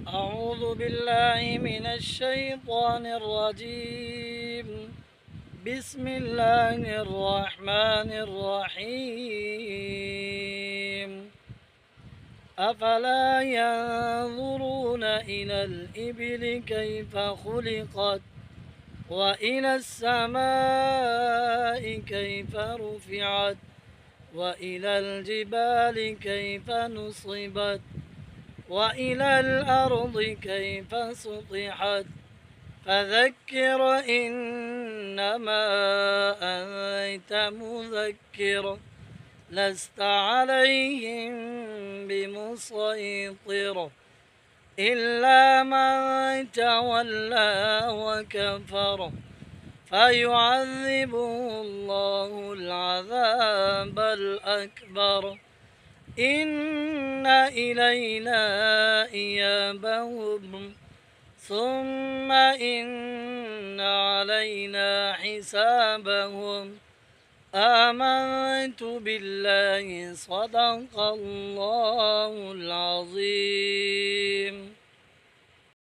أعوذ بالله من الشيطان الرجيم. بسم الله الرحمن الرحيم. أفلا ينظرون إلى الإبل كيف خلقت وإلى السماء كيف رفعت وإلى الجبال كيف نصبت وإلى الأرض كيف سطحت فذكر إنما أنت مذكر لست عليهم بمسيطر إلا من تولى وكفر فيعذبه الله العذاب الأكبر إن إلينا إيابهم ثم إن علينا حسابهم. آمنت بالله صدق الله العظيم.